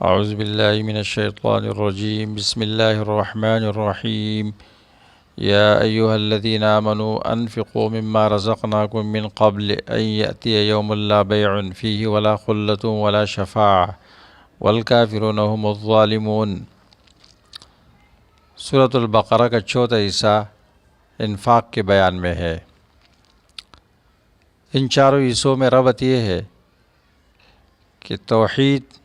اعوذ باللہ من الشیطان الرجیم بسم اللہ الرحمن الرحیم یا ایہا الذین آمنوا انفقوا مما رزقناکم من قبل ان یأتی یوم لا بیع فیہ ولا خلة ولا شفاعہ والکافرون هم الظالمون۔ سورۃ البقرہ کا چوتھا حصہ انفاق کے بیان میں ہے۔ ان چاروں حصوں میں ربط یہ ہے کہ توحید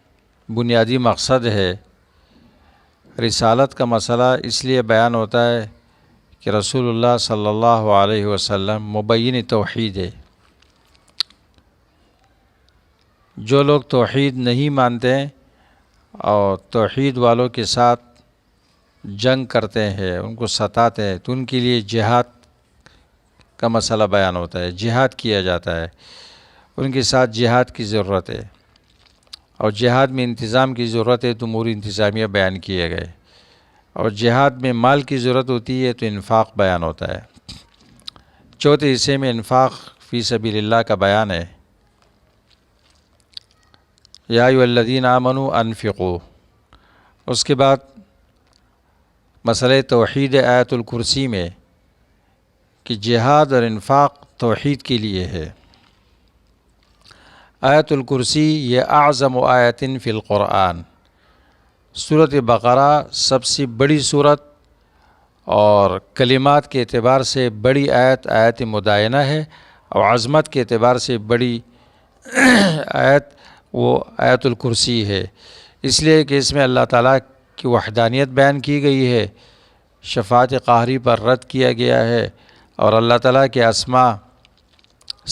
بنیادی مقصد ہے۔ رسالت کا مسئلہ اس لیے بیان ہوتا ہے کہ رسول اللہ صلی اللہ علیہ وسلم مبین توحید ہے۔ جو لوگ توحید نہیں مانتے ہیں اور توحید والوں کے ساتھ جنگ کرتے ہیں، ان کو ستاتے ہیں، تو ان کے لیے جہاد کا مسئلہ بیان ہوتا ہے، جہاد کیا جاتا ہے، ان کے ساتھ جہاد کی ضرورت ہے، اور جہاد میں انتظام کی ضرورت ہے تو امور انتظامیہ بیان کیے گئے، اور جہاد میں مال کی ضرورت ہوتی ہے تو انفاق بیان ہوتا ہے۔ چوتھے حصے میں انفاق فی سبیل اللہ کا بیان ہے۔ یا ایھا الذین آمنوا انفقوا، اس کے بعد مسئلہ توحید آیت الکرسی میں کہ جہاد اور انفاق توحید کے لیے ہے۔ آیت الکرسی یہ اعظم آیت فی القرآن، سورۃ بقرہ سب سے بڑی سورت اور کلمات کے اعتبار سے بڑی آیت مدائنہ ہے، اور عظمت کے اعتبار سے بڑی آیت وہ آیت الکرسی ہے، اس لیے کہ اس میں اللہ تعالیٰ کی وحدانیت بیان کی گئی ہے، شفاعت قہری پر رد کیا گیا ہے، اور اللہ تعالیٰ کے اسماء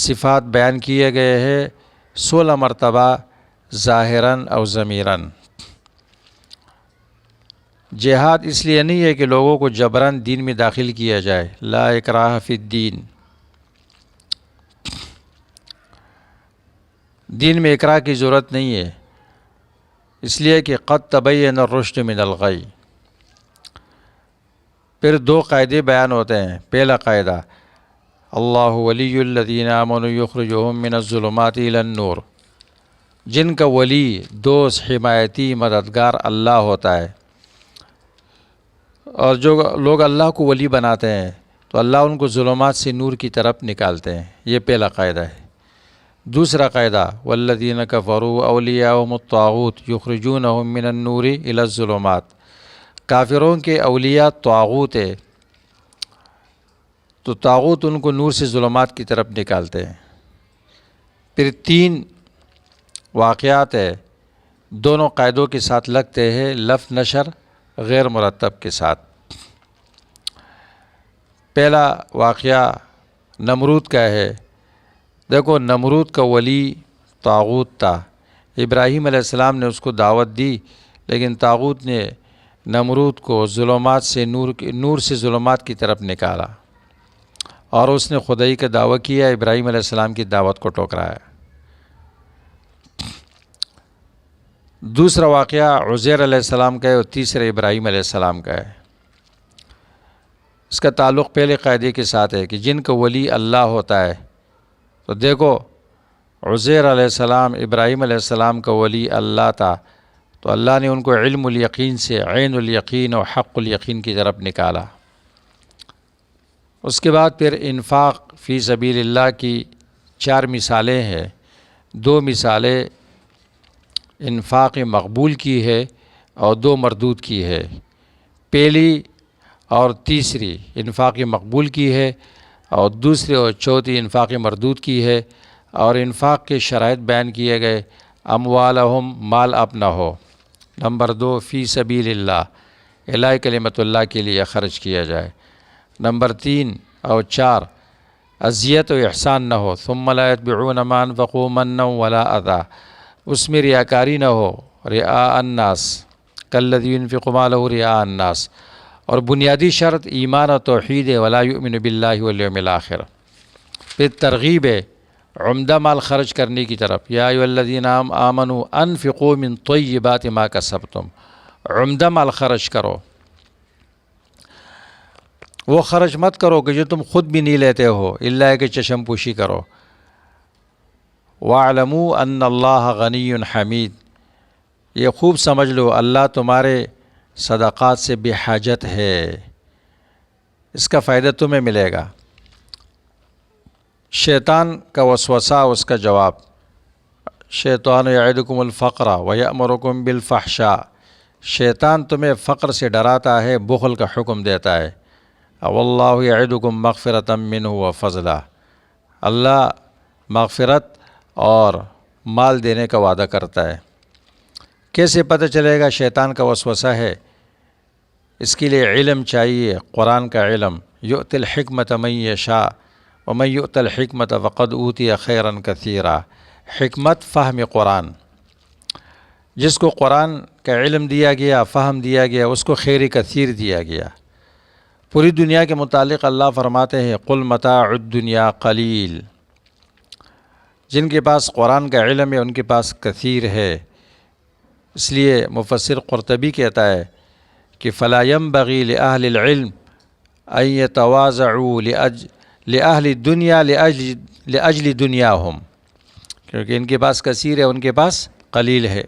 صفات بیان کیے گئے ہیں 16 مرتبہ ظاہراً اور ضمیراً۔ جہاد اس لیے نہیں ہے کہ لوگوں کو جبراً دین میں داخل کیا جائے، لا اکراہ فی الدین، دین میں اکراہ کی ضرورت نہیں ہے، اس لیے کہ قد تبین الرشد من الغی۔ پھر دو قاعدے بیان ہوتے ہیں۔ پہلا قاعدہ اللہ ولی الذین آمنوا یخرجہم من الظلمات الی النور، جن کا ولی، دوست، حمایتی، مددگار اللہ ہوتا ہے، اور جو لوگ اللہ کو ولی بناتے ہیں تو اللہ ان کو ظلمات سے نور کی طرف نکالتے ہیں۔ یہ پہلا قاعدہ ہے۔ دوسرا قاعدہ والذین کفروا اولیاءہم الطاغوت یخرجونہم من النور الی الظلمات، کافروں کے اولیاء طاغوت ہے تو طاغوت ان کو نور سے ظلمات کی طرف نکالتے ہیں۔ پھر 3 واقعات ہے، دونوں قاعدوں کے ساتھ لگتے ہیں، لفظ نشر غیر مرتب کے ساتھ۔ پہلا واقعہ نمرود کا ہے۔ دیکھو، نمرود کا ولی طاغوت تھا، ابراہیم علیہ السلام نے اس کو دعوت دی، لیکن طاغوت نے نمرود کو ظلمات سے نور سے ظلمات کی طرف نکالا، اور اس نے خدائی کا دعویٰ کیا، ابراہیم علیہ السلام کی دعوت کو ٹھکرایا۔ دوسرا واقعہ عزیر علیہ السلام کا ہے، اور تیسرا ابراہیم علیہ السلام کا ہے۔ اس کا تعلق پہلے قاعدے کے ساتھ ہے کہ جن کا ولی اللہ ہوتا ہے، تو دیکھو عزیر علیہ السلام، ابراہیم علیہ السلام کا ولی اللہ تھا، تو اللہ نے ان کو علم الیقین سے عین الیقین اور حق الیقین کی طرف نکالا۔ اس کے بعد پھر انفاق فی سبیل اللہ کی 4 مثالیں ہیں۔ 2 مثالیں انفاق مقبول کی ہے اور 2 مردود کی ہے۔ پہلی اور تیسری انفاق مقبول کی ہے، اور دوسری اور چوتھی انفاق مردود کی ہے، اور انفاق کے شرائط بیان کیے گئے، اموالہم، مال اپنا ہو۔ نمبر 2 فی سبیل اللہ، اعلاء کلمت اللہ کے لیے خرچ کیا جائے۔ نمبر 3 اور 4 اذیت و احسان نہ ہو، ثم لا یتبعون ما انفقوا منا ولا اذی، اس میں ریاکاری نہ ہو، رعاء الناس کالذی ينفق مالہ رعاء الناس، اور بنیادی شرط ایمان و توحید ہے، ولا یؤمن باللہ والیوم الآخر۔ پھر ترغیب ہے عمدہ مال خرچ کرنے کی طرف، یا ایھا الذین آمنوا انفقوا من طیبات ما کسبتم، عمدہ مال خرچ کرو، وہ خرچ مت کرو کہ جو تم خود بھی نہیں لیتے ہو، الا کہ چشم پوشی کرو۔ وَاعْلَمُوا أَنَّ اللَّهَ غَنِيٌّ حَمِيدٌ، یہ خوب سمجھ لو اللہ تمہارے صدقات سے بے حاجت ہے، اس کا فائدہ تمہیں ملے گا۔ شیطان کا وسوسہ، اس کا جواب، شیطان یعدکم الفقر ویأمرکم بالفحشاء، شیطان تمہیں فقر سے ڈراتا ہے، بخل کا حکم دیتا ہے۔ واللہ یعدکم مغفرۃ منہ وفضلا، اللہ مغفرت اور مال دینے کا وعدہ کرتا ہے۔ کیسے پتہ چلے گا شیطان کا وسوسہ ہے؟ اس کے لیے علم چاہیے، قرآن کا علم۔ یؤتی الحکمۃ من یشاء ومن یؤت الحکمۃ فقد اوتی خیرا کثیرا، حکمت فہم قرآن، جس کو قرآن کا علم دیا گیا، فہم دیا گیا، اس کو خیر کثیر دیا گیا۔ پوری دنیا کے متعلق اللہ فرماتے ہیں قل متاع الدنیا قلیل، جن کے پاس قرآن کا علم ہے ان کے پاس کثیر ہے۔ اس لیے مفسر قرطبی کہتا ہے کہ فلا ينبغي لأهل العلم ان يتواضعوا لأهل الدنيا لأجل دنیاهم، کیونکہ ان کے پاس کثیر ہے، ان کے پاس قلیل ہے۔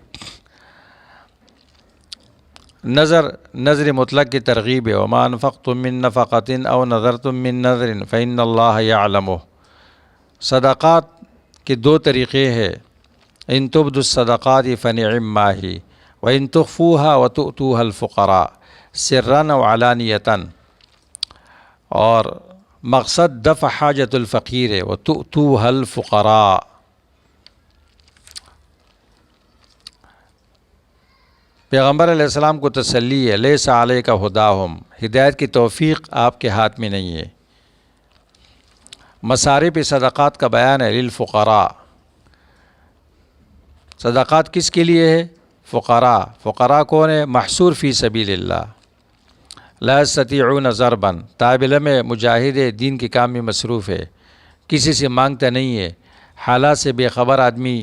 نظر مطلق کی ترغیب ہے، وما انفقتم من نفقۃ او نذرتم من نذر فإن اللہ یعلمہ۔ صدقات کے دو طریقے ہیں، ان تبدوا الصدقات فنعم ما ہی وان تخفوها وتؤتوها الفقراء سرا وعلانیۃ، اور مقصد دفع حاجت الفقیر ہے، وتؤتوها الفقراء۔ پیغمبر علیہ السلام کو تسلی ہے، لیس علیک ہداہم، ہدایت کی توفیق آپ کے ہاتھ میں نہیں ہے۔ مصارف صدقات کا بیان ہے للفقراء، صدقات کس کے لیے ہے؟ فقراء۔ فقراء کون ہے؟ محصور فی سبیل اللہ، لا یستطیعون ضربا، طالب علم ہے، مجاہد ہے، دین کے کام میں مصروف ہے، کسی سے مانگتا نہیں ہے، حالات سے بے خبر آدمی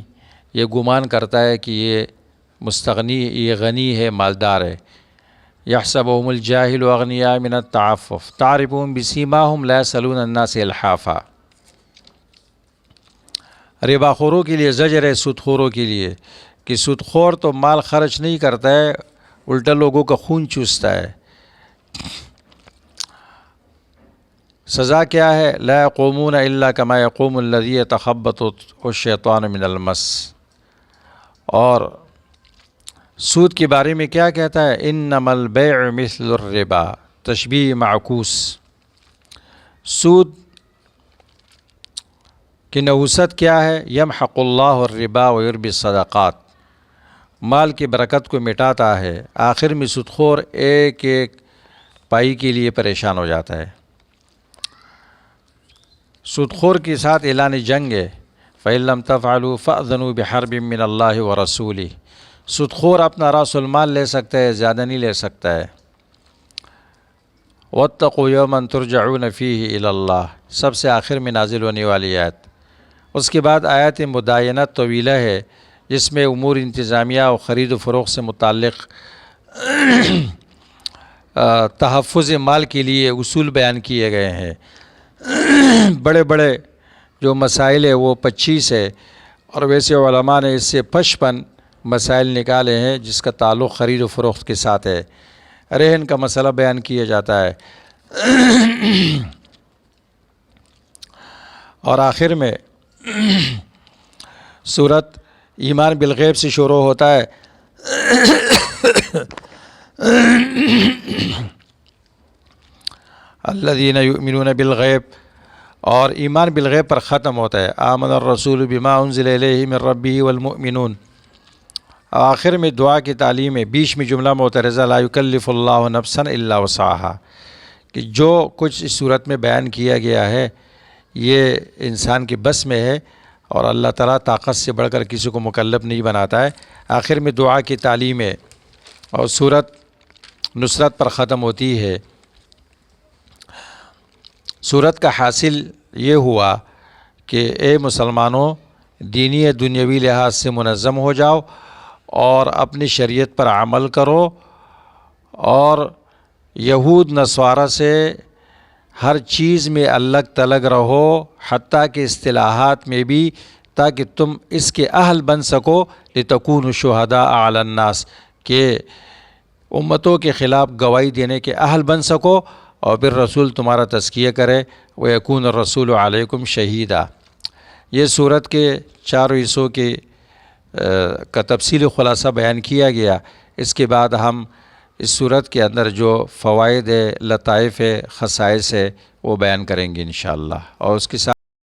یہ گمان کرتا ہے کہ یہ مستغنی، یہ غنی ہے، مالدار ہے۔ یحسبهم الجاہل اغنیاء من التعفف تعرفهم بسیماهم لا یسألون الناس الحافا۔ ربا خوروں کے لیے زجر ہے، سود خوروں کے لیے، کہ سود خور تو مال خرچ نہیں کرتا ہے، الٹا لوگوں کا خون چوستا ہے۔ سزا کیا ہے؟ لا یقومون الا کما یقوم الذی یتخبطہ الشیطان من المس۔ اور سود کے بارے میں کیا کہتا ہے؟ انما البیع مثل الربا، تشبیہ معکوس۔ سود کی نحوست کیا ہے؟ یمحق اللہ الربا ویربی الصدقات، مال کی برکت کو مٹاتا ہے، آخر میں سود خور ایک ایک پائی کے لیے پریشان ہو جاتا ہے۔ سود خور کے ساتھ اعلان جنگ ہے، فَإِن لَمْ تَفْعَلُوا فَأْذَنُوا بِحَرْبٍ مِّنَ اللَّهِ وَرَسُولِهِ۔ سود خور اپنا راس المال لے سکتا ہے، زیادہ نہیں لے سکتا ہے۔ وَاتَّقُوا يَوْمًا تُرْجَعُونَ فِيهِ إِلَى اللَّهِ، سب سے آخر میں نازل ہونے والی آیت۔ اس کے بعد آیت مداینت طویلہ ہے، جس میں امور انتظامیہ اور خرید و فروخت سے متعلق تحفظ مال کے لیے اصول بیان کیے گئے ہیں۔ بڑے بڑے جو مسائل ہیں وہ 25 ہے، اور ویسے علماء نے اس سے 55 مسائل نکالے ہیں جس کا تعلق خرید و فروخت کے ساتھ ہے۔ رہن کا مسئلہ بیان کیا جاتا ہے، اور آخر میں سورت ایمان بالغیب سے شروع ہوتا ہے۔ الذین یؤمنون بالغیب، اور ایمان بالغیب پر ختم ہوتا ہے۔ آمن الرسول بما انزل الیہ من ربہ والمؤمنون۔ آخر میں دعا کی تعلیم ہے، بیچ میں جملہ معترضہ لا یکلف اللہ نفسا الا وسعہا، کہ جو کچھ اس صورت میں بیان کیا گیا ہے یہ انسان کی بس میں ہے، اور اللہ تعالیٰ طاقت سے بڑھ کر کسی کو مکلف نہیں بناتا ہے۔ آخر میں دعا کی تعلیم ہے، اور صورت نصرت پر ختم ہوتی ہے۔ صورت کا حاصل یہ ہوا کہ اے مسلمانوں، دینی دنیاوی لحاظ سے منظم ہو جاؤ اور اپنی شریعت پر عمل کرو، اور یہود نصارہ سے ہر چیز میں الگ تلگ رہو، حتیٰ کہ اصطلاحات میں بھی تاکہ تم اس کے اہل بن سکو لتکونوا شہداء علی الناس، کہ امتوں کے خلاف گواہی دینے کے اہل بن سکو، اور پھر رسول تمہارا تزکیہ کرے، وَيَكُونَ الرَّسُولُ عَلَيْكُمْ شَهِيدًا۔ یہ صورت کے چاروں حصوں کا تفصیلی خلاصہ بیان کیا گیا۔ اس کے بعد ہم اس صورت کے اندر جو فوائد ہے، لطائف ہے، خصائص ہے، وہ بیان کریں گے انشاءاللہ، اور اس کے ساتھ